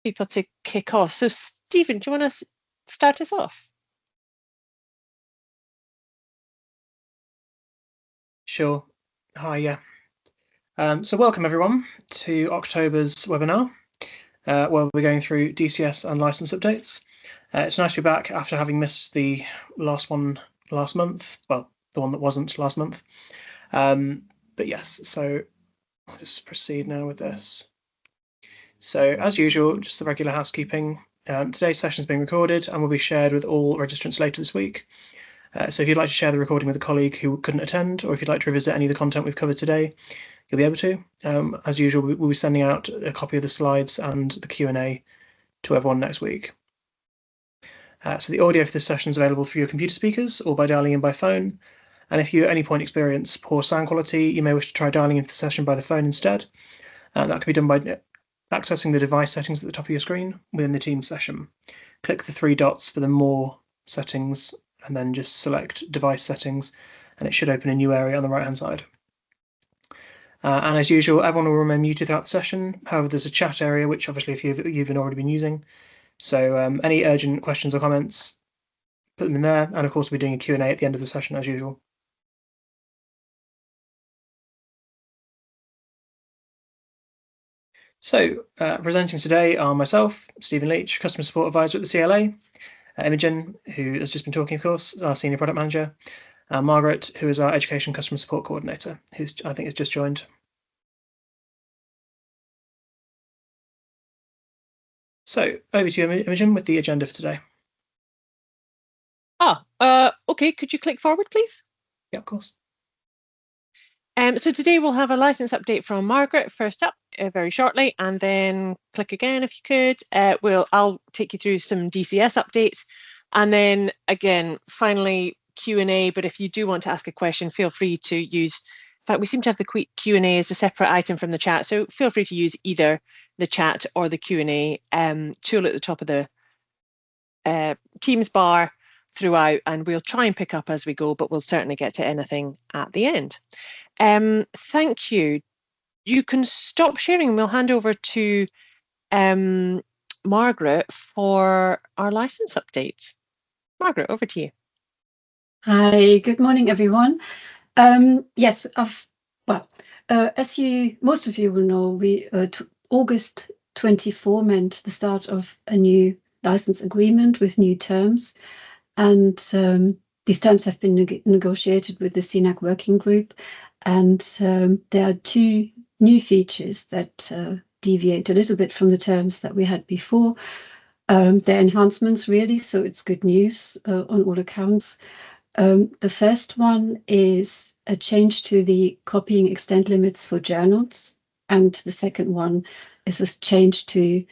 people to kick off. So Stephen, do you want to start us off? Sure. Hi, yeah. So welcome everyone to October's webinar, where we're going through DCS and license updates. It's nice to be back after having missed the last one last month, well, the one that wasn't last month. But yes, so I'll just proceed now with this. So as usual, just the regular housekeeping. Today's session is being recorded and will be shared with all registrants later this week. So if you'd like to share the recording with a colleague who couldn't attend, or if you'd like to revisit any of the content we've covered today, you'll be able to. As usual, we'll be sending out a copy of the slides and the Q&A to everyone next week. So the audio for this session is available through your computer speakers or by dialing in by phone. And if you at any point experience poor sound quality, you may wish to try dialing into the session by the phone instead. That can be done by accessing the device settings at the top of your screen within the Teams session. Click the three dots for the More settings and then just select Device Settings, and it should open a new area on the right-hand side. And as usual, everyone will remain muted throughout the session. However, there's a chat area, which obviously if you've already been using. So any urgent questions or comments, put them in there. And of course, we'll be doing a Q&A at the end of the session as usual. So presenting today are myself, Stephen Leach, Customer Support Advisor at the CLA, Imogen, who has just been talking, of course, our Senior Product Manager, and Margaret, who is our Education Customer Support Coordinator, who's I think has just joined. So over to you, Imogen, with the agenda for today. Okay, could you click forward, please? Yeah, of course. So today we'll have a license update from Margaret first up, very shortly, and then click again if you could. I'll take you through some DCS updates, and then again, finally Q&A. But if you do want to ask a question, feel free to use. In fact, we seem to have the Q&A as a separate item from the chat, so feel free to use either the chat or the Q&A tool at the top of the Teams bar throughout, and we'll try and pick up as we go, but we'll certainly get to anything at the end. Thank you. You can stop sharing and we'll hand over to Margaret for our license updates. Margaret, over to you. Hi, good morning, everyone. Yes, as most of you will know, August 24 meant the start of a new license agreement with new terms, and these terms have been negotiated with the CNAC working group, and there are two new features that deviate a little bit from the terms that we had before. They're enhancements, really, so it's good news on all accounts. The first one is a change to the copying extent limits for journals, and the second one is a change to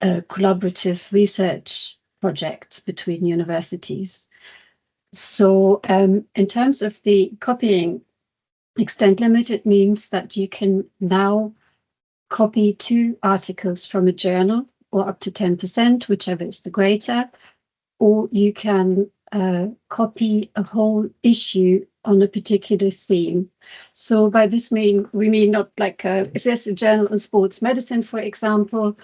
collaborative research projects between universities. So in terms of the copying extent limit, it means that you can now copy 2 articles from a journal, or up to 10%, whichever is the greater, or you can copy a whole issue on a particular theme. So by this we mean not like if there's a journal on sports medicine, for example,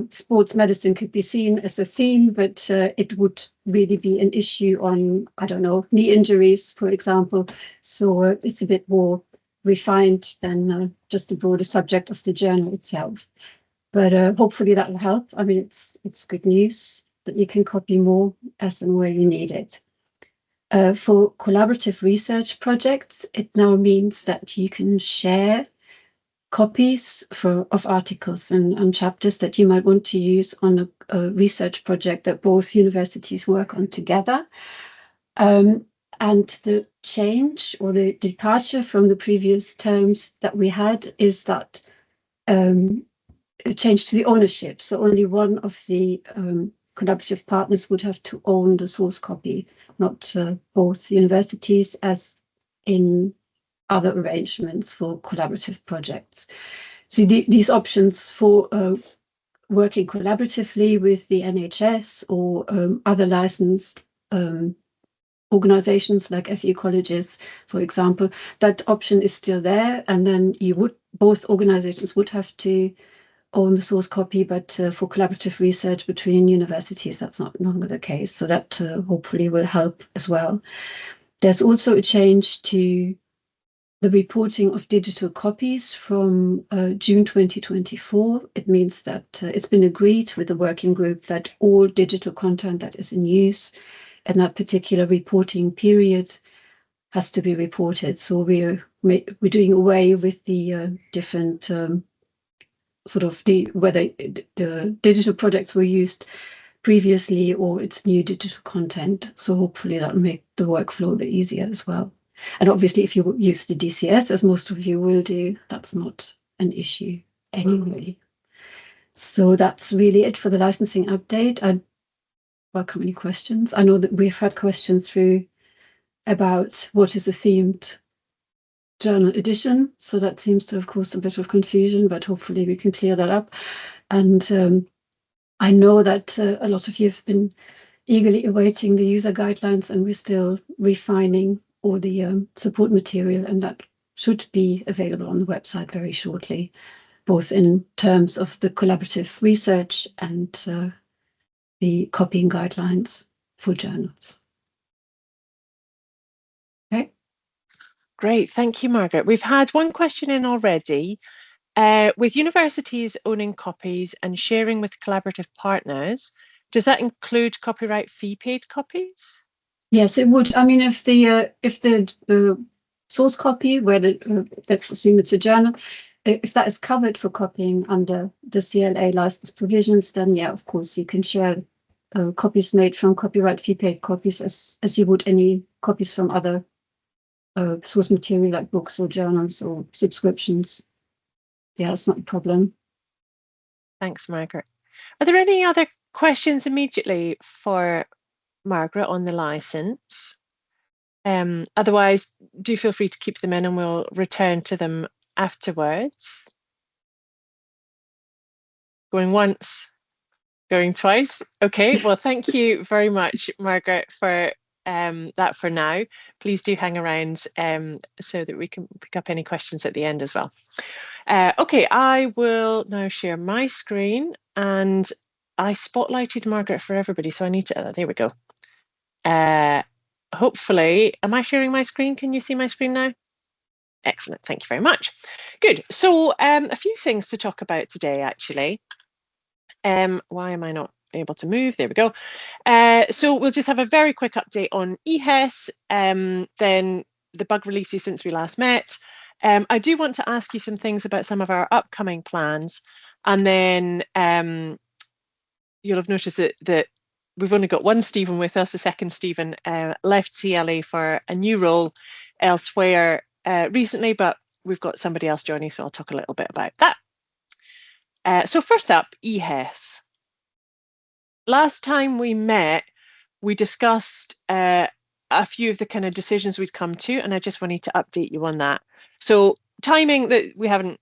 sports medicine could be seen as a theme, but it would really be an issue on, I don't know, knee injuries, for example. So it's a bit more refined than just the broader subject of the journal itself. But hopefully that will help. I mean, it's good news that you can copy more as and where you need it. For collaborative research projects, it now means that you can share copies of articles and chapters that you might want to use on a research project that both universities work on together. And the change or the departure from the previous terms that we had is that a change to the ownership. So only one of the collaborative partners would have to own the source copy, not both universities, as in other arrangements for collaborative projects. So these options for working collaboratively with the NHS or other licensed organizations like FE colleges, for example, that option is still there. And then both organizations would have to own the source copy, but for collaborative research between universities, that's not longer the case. So that hopefully will help as well. There's also a change to the reporting of digital copies from June 2024. It means that it's been agreed with the working group that all digital content that is in use in that particular reporting period has to be reported. So we're doing away with the different sort of whether the digital products were used previously or it's new digital content. So hopefully that'll make the workflow a bit easier as well. And obviously, if you use the DCS, as most of you will do, that's not an issue anyway. So that's really it for the licensing update. I'd welcome any questions. I know that we've had questions through about what is a themed journal edition. So that seems to have caused a bit of confusion, but hopefully we can clear that up. And I know that a lot of you have been eagerly awaiting the user guidelines, and we're still refining all the support material, and that should be available on the website very shortly, both in terms of the collaborative research and the copying guidelines for journals. Okay. Great, thank you, Margaret. We've had one question in already. With universities owning copies and sharing with collaborative partners, does that include copyright fee paid copies? Yes, it would. I mean, if the source copy, where let's assume it's a journal, if that is covered for copying under the CLA license provisions, then yeah, of course, you can share copies made from copyright fee paid copies as you would any copies from other source material like books or journals or subscriptions. Yeah, it's not a problem. Thanks, Margaret. Are there any other questions immediately for Margaret on the license? Otherwise, do feel free to keep them in and we'll return to them afterwards. Going once, going twice. Okay, well, thank you very much, Margaret, for that for now. Please do hang around so that we can pick up any questions at the end as well. Okay, I will now share my screen, and I spotlighted Margaret for everybody, so I need to, there we go. Hopefully, am I sharing my screen? Can you see my screen now? Excellent, thank you very much. Good, so a few things to talk about today, actually. Why am I not able to move? There we go. So we'll just have a very quick update on EHES, then the bug releases since we last met. I do want to ask you some things about some of our upcoming plans, and then you'll have noticed that we've only got one Stephen with us. The second Stephen left CLA for a new role elsewhere recently, but we've got somebody else joining, so I'll talk a little bit about that. So first up, EHES. Last time we met, we discussed a few of the kind of decisions we'd come to, and I just wanted to update you on that. So timing, that we haven't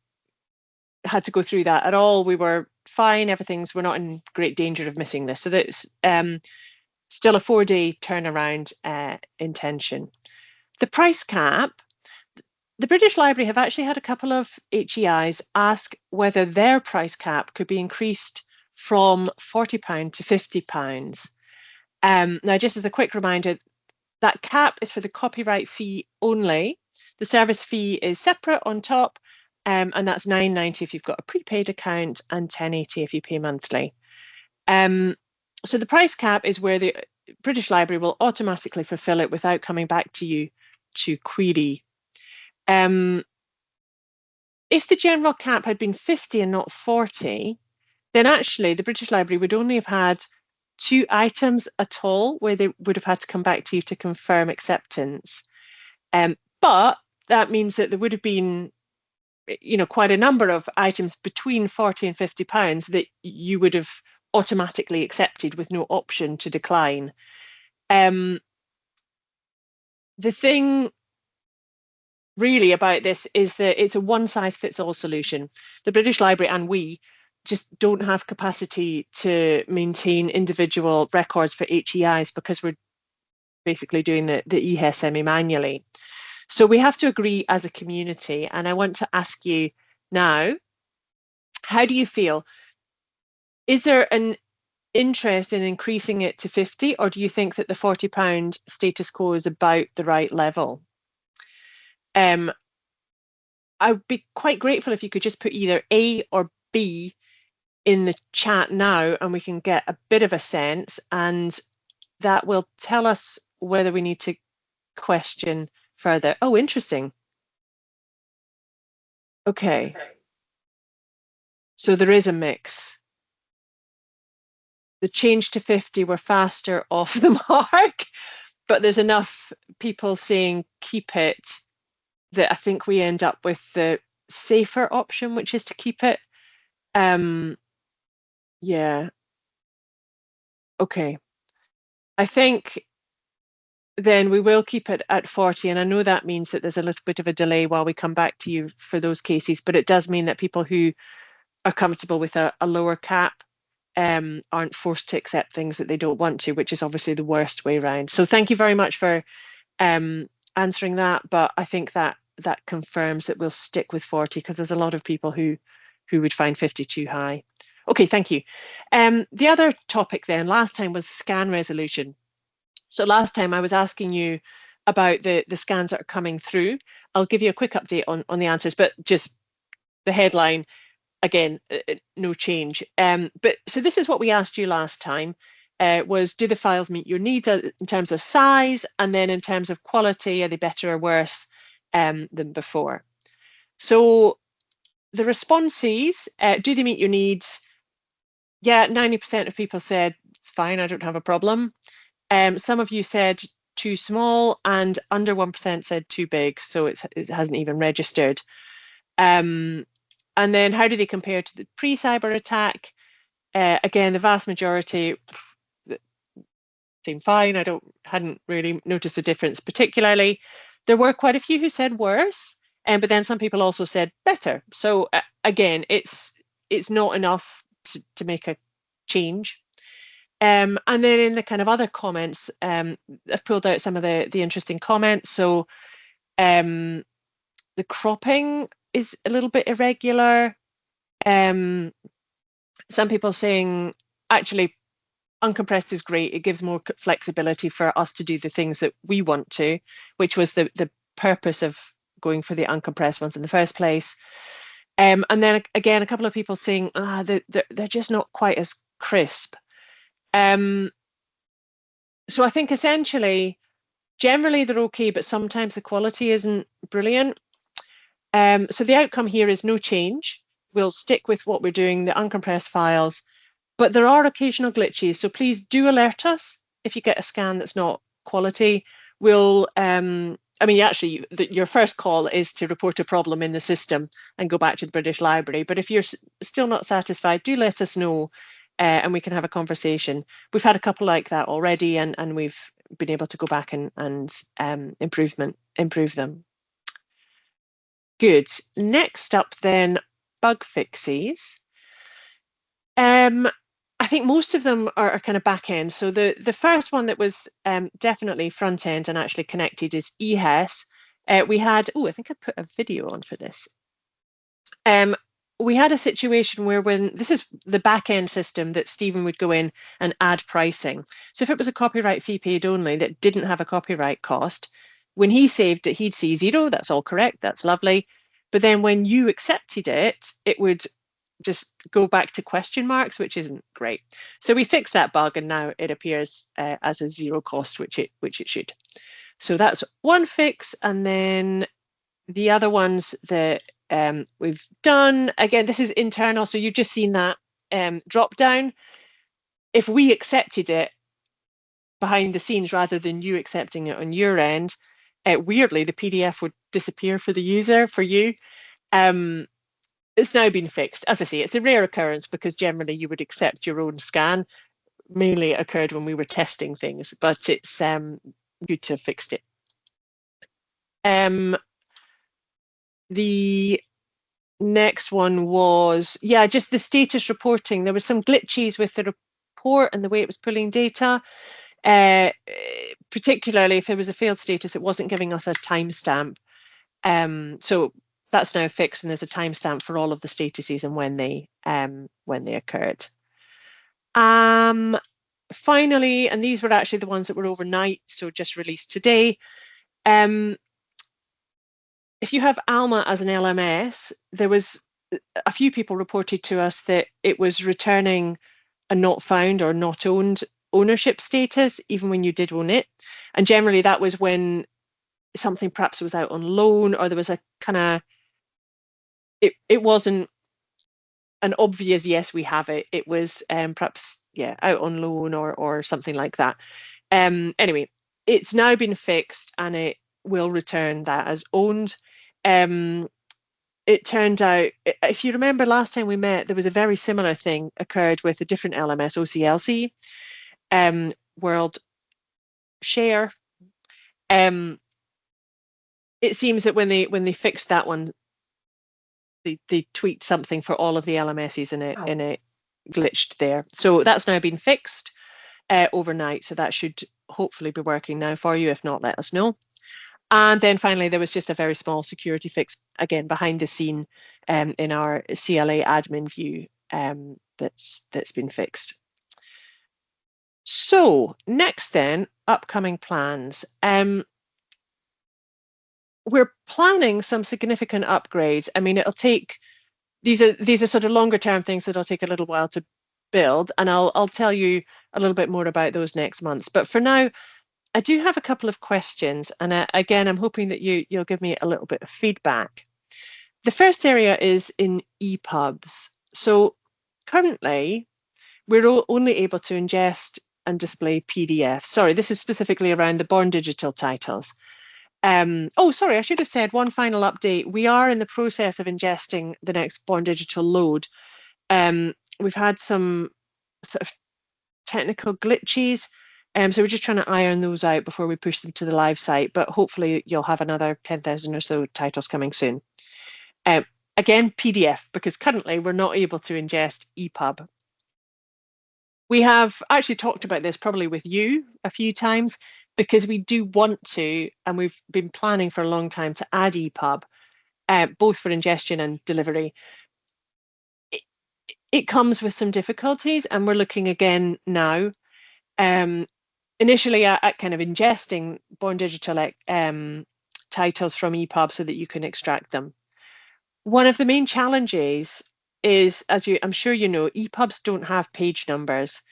had to go through that at all. We were fine, we're not in great danger of missing this. So that's still a 4-day turnaround intention. The price cap, the British Library have actually had a couple of HEIs ask whether their price cap could be increased from £40 to £50. Now, just as a quick reminder, that cap is for the copyright fee only. The service fee is separate on top, and that's £9.90 if you've got a prepaid account and £10.80 if you pay monthly. So the price cap is where the British Library will automatically fulfil it without coming back to you to query. If the general cap had been 50 and not 40, then actually the British Library would only have had 2 items at all where they would have had to come back to you to confirm acceptance. But that means that there would have been, quite a number of items between £40 and £50 that you would have automatically accepted with no option to decline. The thing really about this is that it's a one-size-fits-all solution. The British Library and we just don't have capacity to maintain individual records for HEIs because we're basically doing the EHES semi-manually. So we have to agree as a community, and I want to ask you now, How do you feel? Is there an interest in increasing it to 50, or do you think that the £40 status quo is about the right level? I would be quite grateful if you could just put either A or B in the chat now, and we can get a bit of a sense, and that will tell us whether we need to question further. Oh, interesting. Okay. So there is a mix. The change to 50, we're faster off the mark, but there's enough people saying keep it that I think we end up with the safer option, which is to keep it. Yeah. Okay. I think then we will keep it at 40, and I know that means that there's a little bit of a delay while we come back to you for those cases, but it does mean that people who are comfortable with a lower cap aren't forced to accept things that they don't want to, which is obviously the worst way around. So thank you very much for answering that, but I think that confirms that we'll stick with 40, because there's a lot of people who would find 50 too high. Okay, thank you. The other topic then last time was scan resolution. So last time I was asking you about the scans that are coming through. I'll give you a quick update on the answers, but just the headline, again, no change. But so this is what we asked you last time, was do the files meet your needs in terms of size, and then in terms of quality, are they better or worse than before? So the responses, do they meet your needs? Yeah, 90% of people said it's fine, I don't have a problem. Some of you said too small, and under 1% said too big, so it hasn't even registered. And then how do they compare to the pre-cyber attack? Again, the vast majority seem fine. I hadn't really noticed a difference particularly. There were quite a few who said worse, but then some people also said better. So again, it's not enough to make a change. And then in the kind of other comments, I've pulled out some of the interesting comments. So the cropping is a little bit irregular. Some people saying actually uncompressed is great. It gives more flexibility for us to do the things that we want to, which was the purpose of going for the uncompressed ones in the first place. And then again, a couple of people saying they're just not quite as crisp. So I think essentially, generally they're okay, but sometimes the quality isn't brilliant. So the outcome here is no change. We'll stick with what we're doing, the uncompressed files, but there are occasional glitches. So please do alert us if you get a scan that's not quality. We'll, I mean, actually, your first call is to report a problem in the system and go back to the British Library. But if you're still not satisfied, do let us know. And we can have a conversation. We've had a couple like that already, and we've been able to go back and improve them. Good. Next up then, bug fixes. I think most of them are kind of back end. So the first one that was definitely front end and actually connected is EHES. We had, I think I put a video on for this. We had a situation where when this is the back end system that Stephen would go in and add pricing. So if it was a copyright fee paid only that didn't have a copyright cost, when he saved it, he'd see 0. That's all correct. That's lovely. But then when you accepted it, it would just go back to question marks, which isn't great. So we fixed that bug, and now it appears as a 0 cost, which it should. So that's one fix, and then the other ones that we've done, again, this is internal, so you've just seen that drop down. If we accepted it behind the scenes rather than you accepting it on your end, weirdly the PDF would disappear for the user, for you. It's now been fixed. As I say, it's a rare occurrence because generally you would accept your own scan. Mainly it occurred when we were testing things, but it's good to have fixed it. The next one was, just the status reporting. There was some glitches with the report and the way it was pulling data. Particularly if it was a failed status, it wasn't giving us a timestamp. So that's now fixed, and there's a timestamp for all of the statuses and when they occurred. Finally, and these were actually the ones that were overnight, so just released today. If you have ALMA as an LMS, there was a few people reported to us that it was returning a not found or not owned ownership status, even when you did own it. And generally that was when something perhaps was out on loan, or there was a kind of, it wasn't an obvious, yes, we have it. It was perhaps, yeah, out on loan or something like that. Anyway, it's now been fixed and it will return that as owned. It turned out, if you remember last time we met, there was a very similar thing occurred with a different LMS, OCLC, World Share. It seems that when they fixed that one, they tweaked something for all of the LMSs and it glitched there. So that's now been fixed overnight. So that should hopefully be working now for you. If not, let us know. And then finally, there was just a very small security fix, again, behind the scene in our CLA admin view that's been fixed. So next then, upcoming plans. We're planning some significant upgrades. I mean, it'll take, these are sort of longer term things that'll take a little while to build, and I'll tell you a little bit more about those next months. But for now, I do have a couple of questions, and again, I'm hoping that you'll give me a little bit of feedback. The first area is in EPUBs. So currently, we're only able to ingest and display PDFs. Sorry, this is specifically around the Born Digital titles. Oh, sorry, I should have said one final update. We are in the process of ingesting the next Born Digital load. We've had some sort of technical glitches, so we're just trying to iron those out before we push them to the live site, but hopefully you'll have another 10,000 or so titles coming soon. Again, PDF, because currently we're not able to ingest EPUB. We have actually talked about this probably with you a few times, because we do want to, and we've been planning for a long time to add EPUB, both for ingestion and delivery. It comes with some difficulties, and we're looking again now. Initially at kind of ingesting Born Digital titles from EPUB so that you can extract them. One of the main challenges is, I'm sure you know, EPUBs don't have page numbers.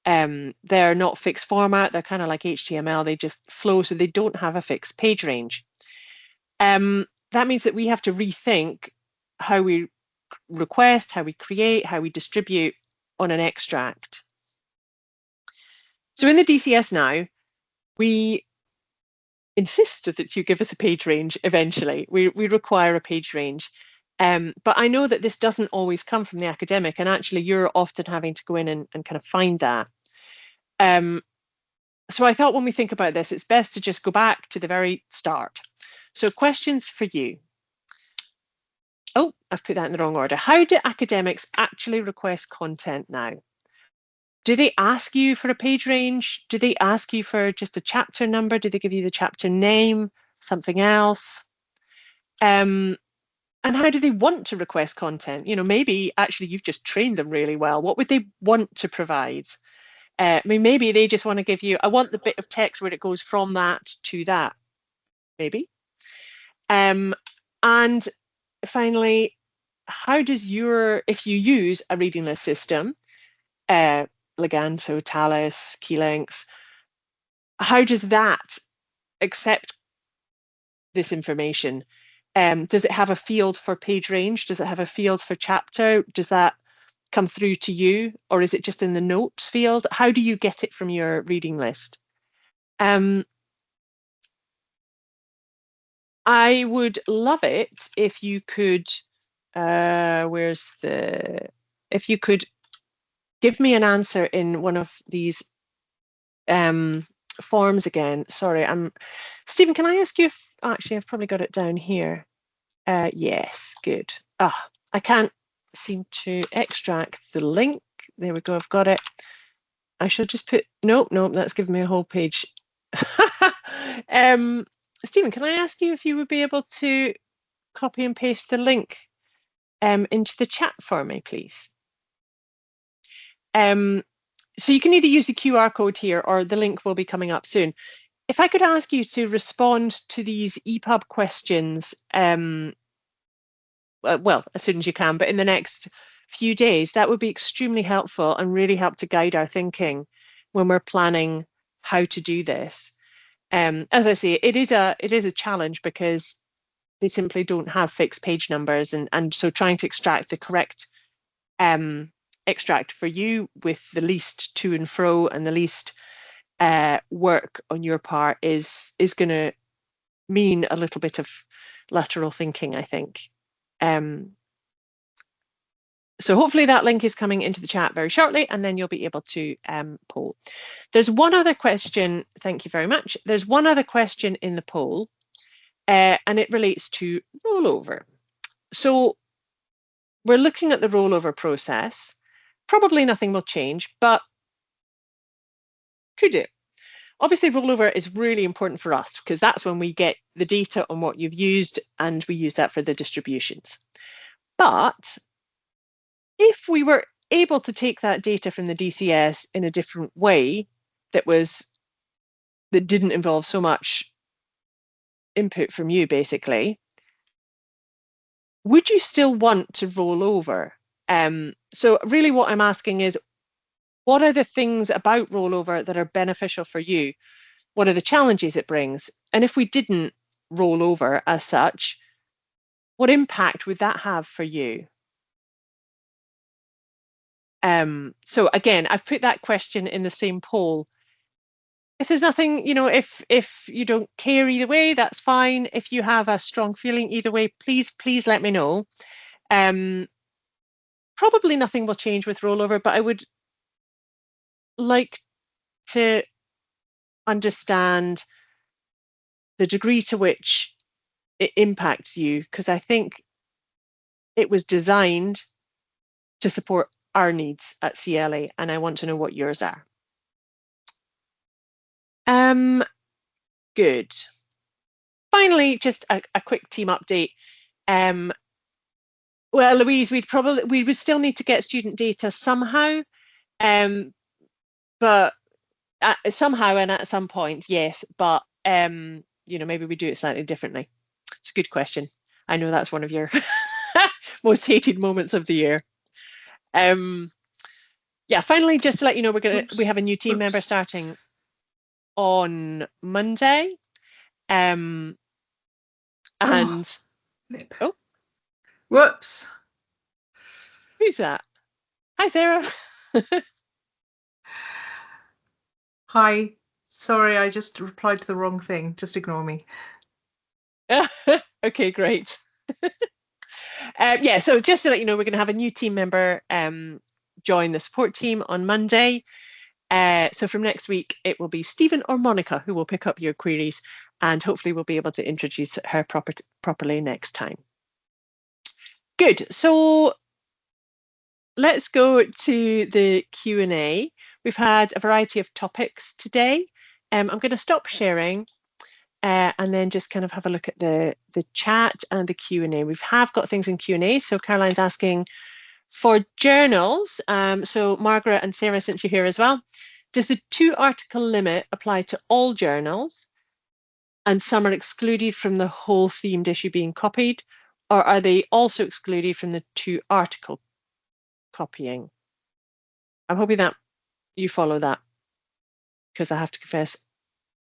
They're not fixed format. They're kind of like HTML. They just flow, so they don't have a fixed page range. That means that we have to rethink how we request, how we create, how we distribute on an extract. So in the DCS now, we insist that you give us a page range eventually. We require a page range. But I know that this doesn't always come from the academic, and actually you're often having to go in and kind of find that. So I thought when we think about this, it's best to just go back to the very start. So questions for you. Oh, I've put that in the wrong order. How do academics actually request content now? Do they ask you for a page range? Do they ask you for just a chapter number? Do they give you the chapter name, something else? And how do they want to request content? You know, maybe actually you've just trained them really well. What would they want to provide? I mean, maybe they just want to give you, I want the bit of text where it goes from that to that, maybe. And finally, how does if you use a reading list system, Leganto, Talus, Keylinks, how does that accept this information? Does it have a field for page range? Does it have a field for chapter? Does that come through to you, or is it just in the notes field? How do you get it from your reading list? I would love it if you could, if you could give me an answer in one of these forms again. Sorry, Stephen, can I ask you if, actually I've probably got it down here. Yes, good. I can't seem to extract the link. There we go, I've got it. I should just put, nope, that's given me a whole page. Stephen, can I ask you if you would be able to copy and paste the link into the chat for me, please? So you can either use the QR code here or the link will be coming up soon. If I could ask you to respond to these EPUB questions, well, as soon as you can, but in the next few days, that would be extremely helpful and really help to guide our thinking when we're planning how to do this. As I say, it is a challenge because they simply don't have fixed page numbers, and so trying to extract the correct extract for you with the least to and fro and the least work on your part is going to mean a little bit of lateral thinking, I think. So hopefully that link is coming into the chat very shortly, and then you'll be able to poll. There's one other question, thank you very much. There's one other question in the poll, and it relates to rollover. So we're looking at the rollover process. Probably nothing will change, but could it? Obviously, rollover is really important for us because that's when we get the data on what you've used, and we use that for the distributions. But if we were able to take that data from the DCS in a different way that didn't involve so much input from you, basically, would you still want to roll over? So really what I'm asking is, what are the things about rollover that are beneficial for you? What are the challenges it brings? And if we didn't roll over as such, what impact would that have for you? So again, I've put that question in the same poll. If there's nothing, if you don't care either way, that's fine. If you have a strong feeling either way, please let me know. Probably nothing will change with rollover, but I would like to understand the degree to which it impacts you, because I think it was designed to support our needs at CLA, and I want to know what yours are. Good. Finally, just a quick team update. Well, Louise, we would still need to get student data somehow, but somehow and at some point, yes. But maybe we do it slightly differently. It's a good question. I know that's one of your most hated moments of the year. Yeah. Finally, just to let you know, we have a new team member starting on Monday. And whoops, who's that? Hi, Sarah. Hi, sorry, I just replied to the wrong thing. Just ignore me. Okay, great. Yeah, so just to let you know, we're going to have a new team member join the support team on Monday. So from next week, it will be Stephen or Monica who will pick up your queries, and hopefully we'll be able to introduce her properly next time. Good. So let's go to the Q&A. We've had a variety of topics today. I'm going to stop sharing and then just kind of have a look at the chat and the Q&A. We have got things in Q&A. So Caroline's asking for journals. So Margaret and Sarah, since you're here as well, does the 2-article limit apply to all journals and some are excluded from the whole themed issue being copied, or are they also excluded from the 2-article copying? I'm hoping that you follow that, because I have to confess.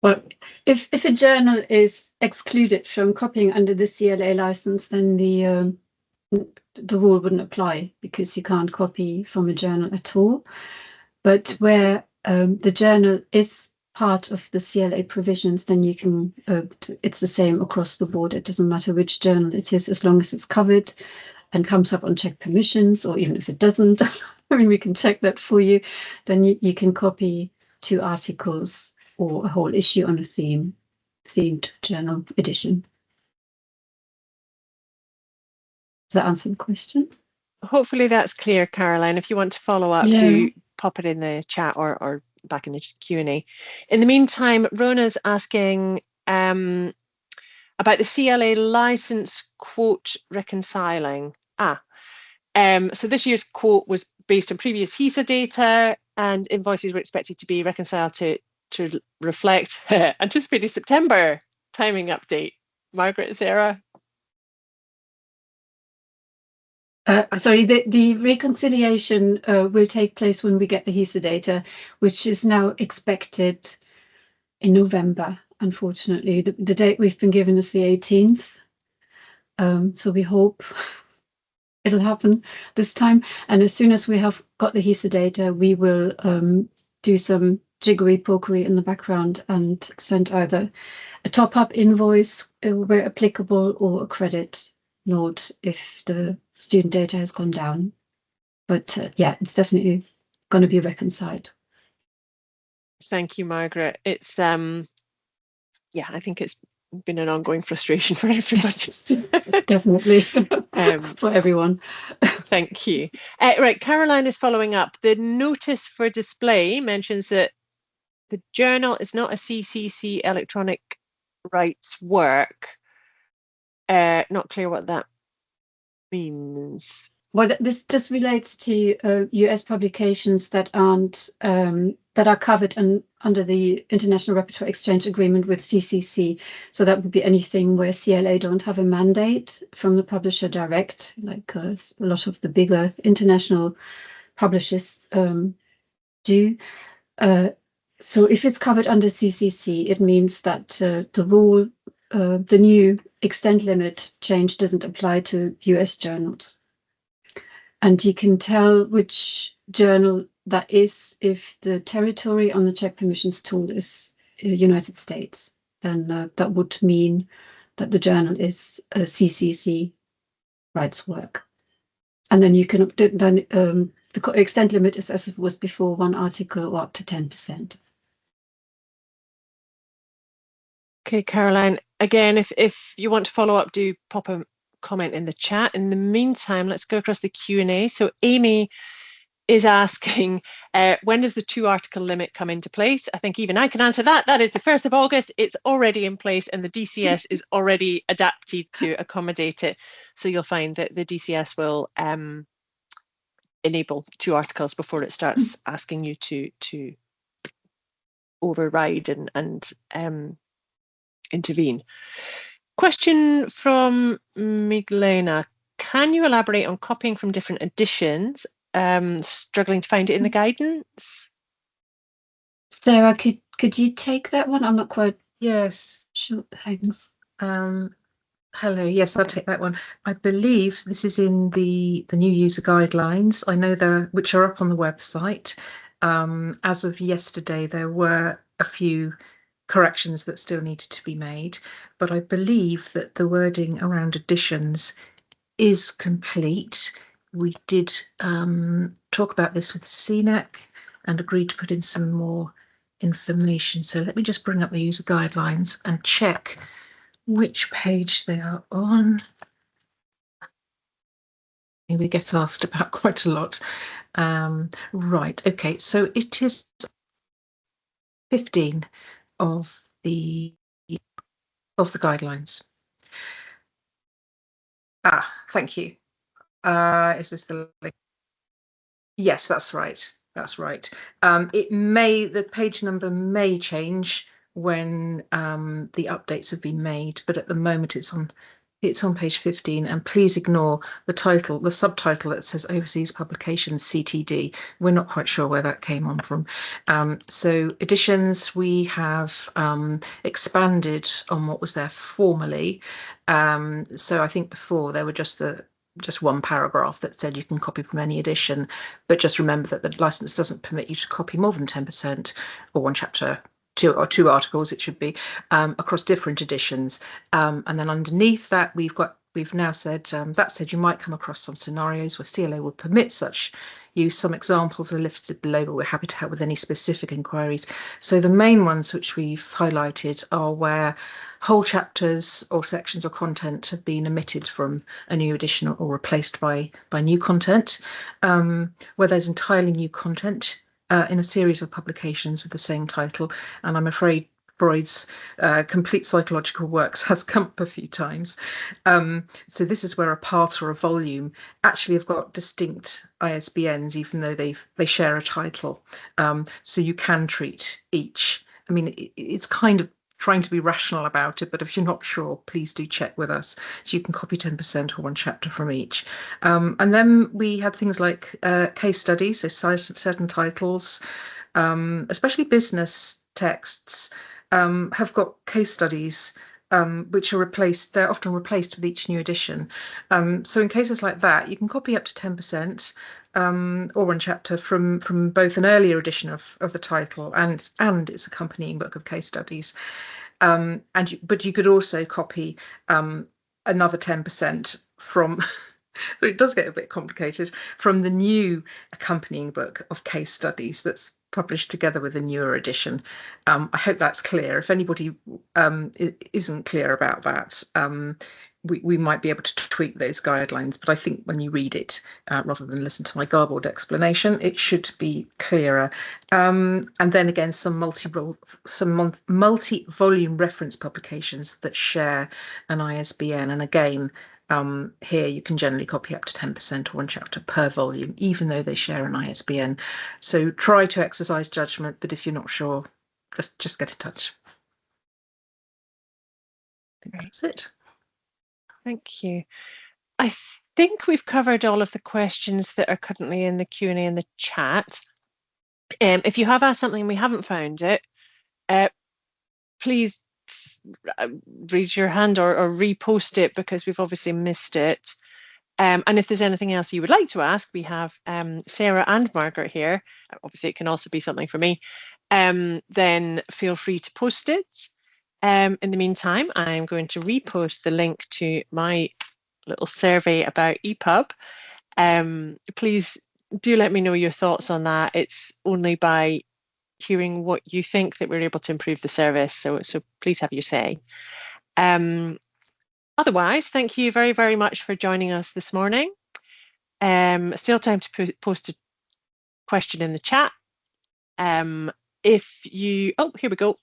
Well, if a journal is excluded from copying under the CLA license, then the rule wouldn't apply, because you can't copy from a journal at all. But where the journal is part of the CLA provisions, then you can, it's the same across the board. It doesn't matter which journal it is, as long as it's covered and comes up on check permissions, or even if it doesn't, I mean, we can check that for you, then you can copy 2 articles or a whole issue on a themed journal edition. Does that answer the question? Hopefully that's clear, Caroline. If you want to follow up, do pop it in the chat or back in the Q&A. In the meantime, Rona's asking, about the CLA license quote reconciling. So this year's quote was based on previous HESA data, and invoices were expected to be reconciled to reflect anticipated September timing update. Margaret, Sarah? Sorry, the reconciliation will take place when we get the HESA data, which is now expected in November, unfortunately. The date we've been given is the 18th. So we hope it'll happen this time. And as soon as we have got the HESA data, we will do some jiggery-pokery in the background and send either a top-up invoice where applicable or a credit note if the student data has gone down. But yeah, it's definitely going to be reconciled. Thank you, Margaret. It's yeah, I think it's been an ongoing frustration for everybody. Definitely for everyone. Thank you. Right, Caroline is following up. The notice for display mentions that the journal is not a CCC electronic rights work. Not clear what that means. Well, this relates to US publications that aren't that are covered under the International Repertoire Exchange Agreement with CCC. So that would be anything where CLA don't have a mandate from the publisher direct, like a lot of the bigger international publishers do. So if it's covered under CCC, it means that the rule, the new extent limit change doesn't apply to US journals. And you can tell which journal that is if the territory on the check permissions tool is United States. Then that would mean that the journal is a CCC rights work. And then you can then the extent limit is as it was before, 1 article or up to 10%. Okay, Caroline. Again, if you want to follow up, do pop a comment in the chat. In the meantime, let's go across the Q&A. So Amy is asking, when does the 2-article limit come into place? I think even I can answer that. That is the 1st of August. It's already in place and the DCS is already adapted to accommodate it. So you'll find that the DCS will enable 2 articles before it starts asking you to override and intervene. Question from Miglena. Can you elaborate on copying from different editions? Struggling to find it in the guidance. Sarah, could you take that one? I'm not quite Yes. sure. Thanks. Hello. Yes, I'll take that one. I believe this is in the new user guidelines. I know which are up on the website. As of yesterday, there were a few corrections that still needed to be made, but I believe that the wording around editions is complete. We did talk about this with CNEC and agreed to put in some more information. So let me just bring up the user guidelines and check which page they are on. We get asked about quite a lot. Right, okay, so it is 15 of the guidelines. Thank you. Is this the link? Yes, that's right. That's right. The page number may change when the updates have been made, but at the moment it's on page 15. And please ignore the title, the subtitle that says Overseas Publications CTD. We're not quite sure where that came on from. So editions, we have expanded on what was there formerly. So I think before there were just one paragraph that said you can copy from any edition, but just remember that the license doesn't permit you to copy more than 10% or one chapter, two articles it should be, across different editions. And then underneath that we've now said that said you might come across some scenarios where CLA will permit such use. Some examples are listed below, but we're happy to help with any specific inquiries. So the main ones which we've highlighted are where whole chapters or sections or content have been omitted from a new edition or replaced by new content, where there's entirely new content in a series of publications with the same title. And I'm afraid Freud's complete psychological works has come up a few times. So this is where a part or a volume actually have got distinct ISBNs, even though they share a title. So you can treat each. I mean, it's kind of trying to be rational about it, but if you're not sure, please do check with us. So you can copy 10% or one chapter from each. And then we had things like case studies, so certain titles, especially business texts, have got case studies which are replaced. They're often replaced with each new edition. So in cases like that, you can copy up to 10% or one chapter from both an earlier edition of the title and its accompanying book of case studies. But you could also copy another 10% from. So it does get a bit complicated, from the new accompanying book of case studies that's published together with the newer edition. I hope that's clear. If anybody isn't clear about that, we might be able to tweak those guidelines, but I think when you read it, rather than listen to my garbled explanation, it should be clearer. And then again, some multi-volume reference publications that share an ISBN, and again, here you can generally copy up to 10% or one chapter per volume, even though they share an ISBN. So try to exercise judgment, but if you're not sure, just get in touch. I think that's it. Thank you. I think we've covered all of the questions that are currently in the Q&A in the chat. If you have asked something and we haven't found it, please raise your hand or repost it, because we've obviously missed it. And if there's anything else you would like to ask, we have Sarah and Margaret here. Obviously, it can also be something for me. Then feel free to post it. In the meantime, I'm going to repost the link to my little survey about EPUB. Please do let me know your thoughts on that. It's only by hearing what you think that we're able to improve the service. So please have your say. Otherwise, thank you very, very much for joining us this morning. Still time to post a question in the chat. If you, oh, here we go.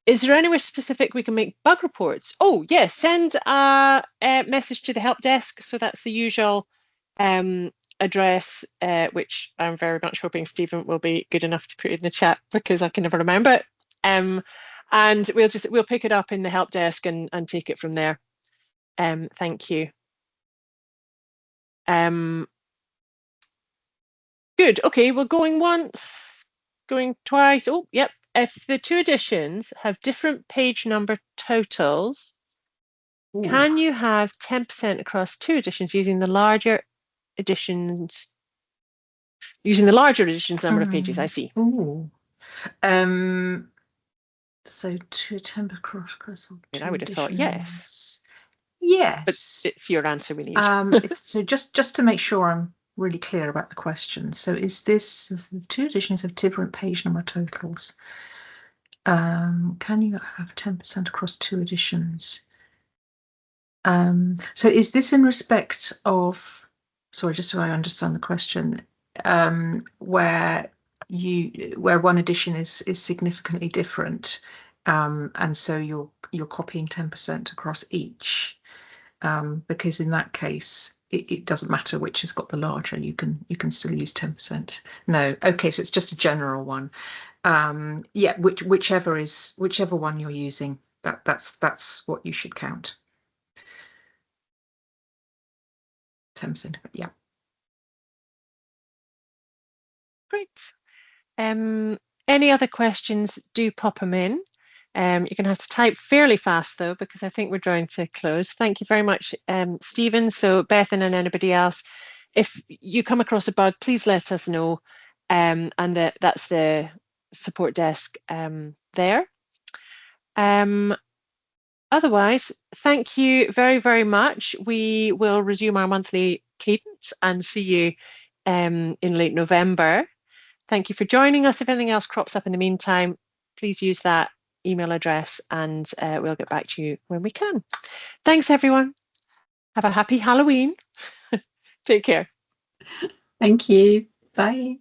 Is there anywhere specific we can make bug reports? Oh, yes, send a message to the help desk. So that's the usual address, which I'm very much hoping Stephen will be good enough to put in the chat, because I can never remember it. And we'll pick it up in the help desk and take it from there. Thank you. Good. Okay, we're going once, going twice. Oh, yep. If the two editions have different page number totals, can you have 10% across two editions using the larger editions? Using the larger editions number of pages, I see. Ooh. So to 10 across. I would have thought yes. Yes. But it's your answer we need. So just to make sure I'm really clear about the question. So is this, the two editions have different page number totals? Can you have 10% across two editions? So is this in respect of, sorry, just so I understand the question, where one edition is significantly different, and so you're copying 10% across each, because in that case it doesn't matter which has got the larger, you can still use 10%. No, okay, so it's just a general one. Yeah, whichever one you're using, that's what you should count. 10%, yeah. Great. Any other questions, do pop them in. You're going to have to type fairly fast though, because I think we're drawing to a close. Thank you very much, Stephen. So Bethan and anybody else, if you come across a bug, please let us know. And that's the support desk there. Otherwise, thank you very, very much. We will resume our monthly cadence and see you in late November. Thank you for joining us. If anything else crops up in the meantime, please use that email address and we'll get back to you when we can. Thanks, everyone. Have a happy Halloween. Take care. Thank you. Bye.